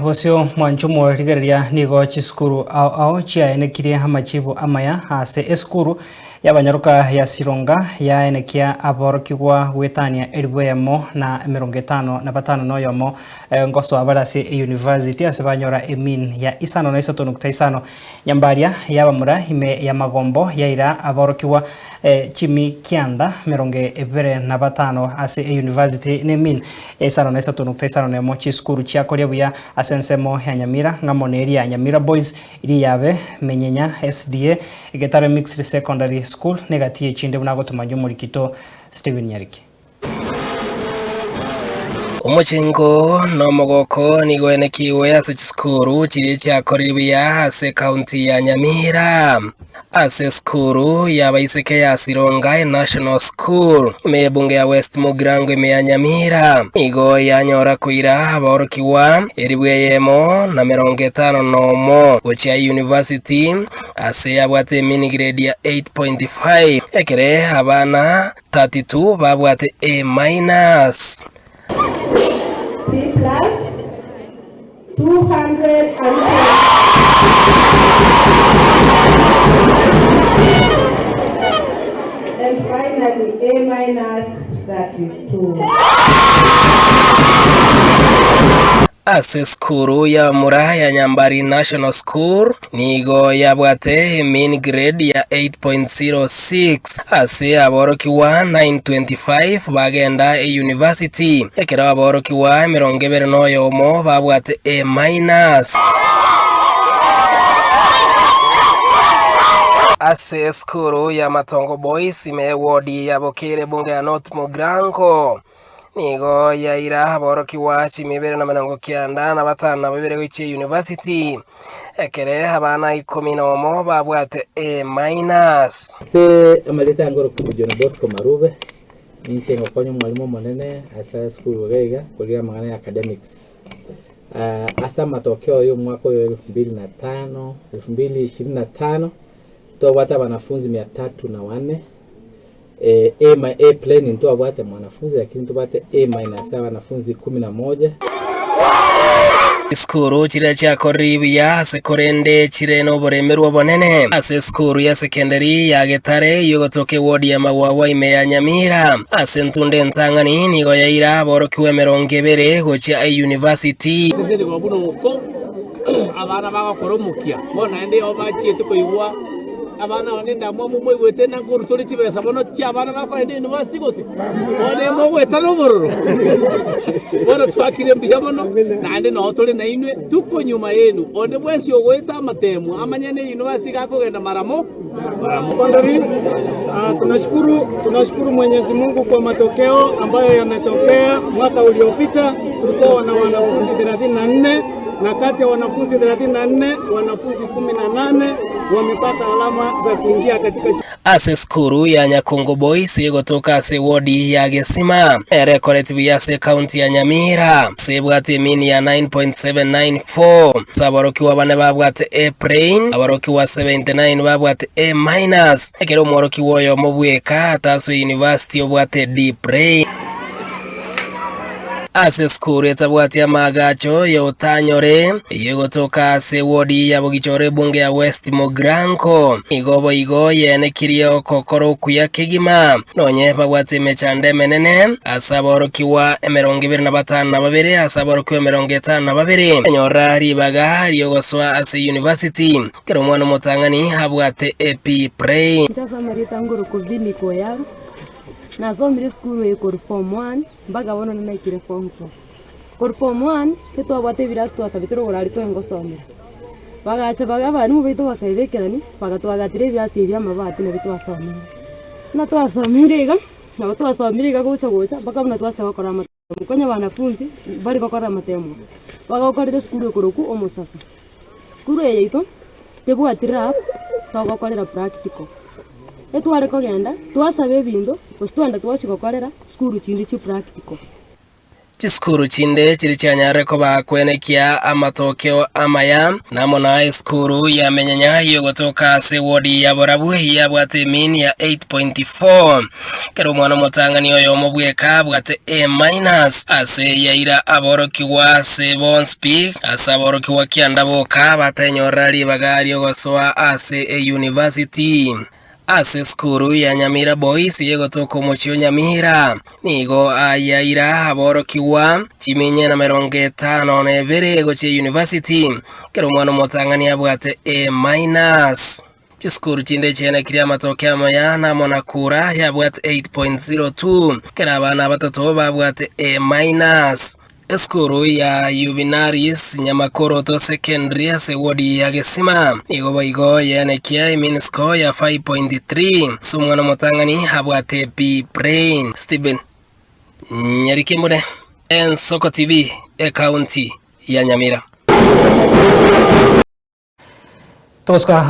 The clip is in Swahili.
bosio mwanchumo rigereria nigo chiskuru ao chiaenekirie amachibu amaya ase eskuru y'abanyaruka ya Sironga yaenekia aborokigwa gwetania eribwemo na 55 noyomo ngoso abarase university ase banyora emin ya 5.5 nyambaria yabamura ime ya magombo yaira aborokigwa chimi kianda 25 ase university nemin 5.5 nemo chiskuru chiakoria buya asensemo ya Nyamira ngamoneri ya Nyamira boys iri yabe menyenya SDA Getare Mixed Secondary School negatie chinde bunagotuma murikito Steven Nyariki Umuchingo no mogoko nigoenekiwe ase chiskuru chiri chakoribia ase county ya Nyamira ase skuru ya baiseke ya Sironga National School mebunge ya West Mugrango ya Nyamira igo yanyora kuira aborokiwa eribweyemo na 50 nomo gocha university ase abwate mini grade ya 8.5 ekere abana 32 babwate A-. B plus 200 and finally A-32. Ase skuru ya mura ya Nyambari National School nigo yabwate mean grade ya 8.06 ase aborokiwa 925 bagenda university ekera aborokiwa 20 noyomo babwate A-. Ase skuru ya Matongo Boys ime wodi ya Bokere bunge ya North Mugrango nigo yaira aborokiwa chimibere na manango kianda na batana babere goiche university ekere abana 10 nomo babwate A-. Se amaleta ngoro kujona Bosco Marube ninche ngokonyo mwalimu monene asa school gaiga kulia mangana ya academics asa matokeo yo mwaka wa 2025 tuwata wanafunzi 304 A planning tu abwate mwanafunzi lakini tupate A- wanafunzi 11. Skuru chira cha koribia ase korende chire no boremerwa bonene ase skuru ya secondary ya Getare yogotoke wodi ya Mawawa ime ya Nyamira ase ntunde nsangani nigo yaira borokiwe 20 gocha university sese ni gobuno uko abana bagakoromukia bona ende obachete koigwa abana wanenda mwamu mwegwete na kuruturi chibesa bono cyabana bakwende university gose one mo gweta no bororo bono twakire mbiga bono nande no tole na inwe tuko nyuma yenu onde bwesi ogweta matemu amanyane university gakogenda maramo Kondori. Tunashukuru Mwenyezi Mungu kwa matokeo ambayo yametokea mwaka uliopita. Tulikuwa na wanafunzi 34 na kati ya wanafunzi 34 wanafunzi 18 wamepata alama za kuingia katika ase skuru ya Nyakongo Boys yegotoka ase wodi ya Gesima erekoreti ya ase county ya Nyamira sebwate mini ya 9.794 saborokiwa bane babwate A-. Aborokiwa 79 babwate A-. ekero mworokiwa yo mobweka ataso university obwate D-. Ase skuru etabwati ya magacho ya Otanyore yegotoka ase wodi ya Bogichore bunge ya West Mugrango igo yenekirie kokoro kuya Kigima nonye babwate mechande menene asaborokiwa 25 asaborokiwa 52 enyora ribaga yogoswa ase university kero mwana motangani habwate AP pray sasa marita ngoro kubini ko yaro na somire skuru e form 1 mbaga bono na ikire form 4 form 1 keto abate viras to asabitoro gorari to ngosomera bagache bagabani mubito bakaibekerani bagatwagatire viras ibya mabati na bito asomera na to asomira na to asomira gocha bakamuna to asaba kora matemu konya banafunzi bari bakora matemu bagakorera skuru ekoroku omusaka skuru yeito tebwatira togokorera practical etware kogenda twasabe bindo ostwanda twashikokorera skuru chindi chi practical Chiskuru chinde chiri chanyare koba kwenekia amatokeo amaya namona iskuru ya menyanya hiyo gotoka ase wodi ya borabu ya bwate min ya 8.4 kero mwana motangani oyo mobweka bwate A- ase yaira aborokiwa ase Bonspeak ase aborokiwa kiandaboka batenyorari bagari ogosoa ase a university ase skuru ya Nyamira Boys yegotoko mochio Nyamira nigo ayaira aborokiwa chimenye na 52 goche university kero mwana motangani abwate A-. Chiskuru chinde chene kiria matokeo amaya monakura yabwate 8.02 kera abana batatu babwate A-. Eskuru ya Juvenaris Nyamakoroto Secondary ase wodi ya Gesima nigo baigo yenekia iminisco ya 5.3 sumwana motangani habwate B-Brain. Steven Nyarikimune Ensoko TV county ya Nyamira. Toska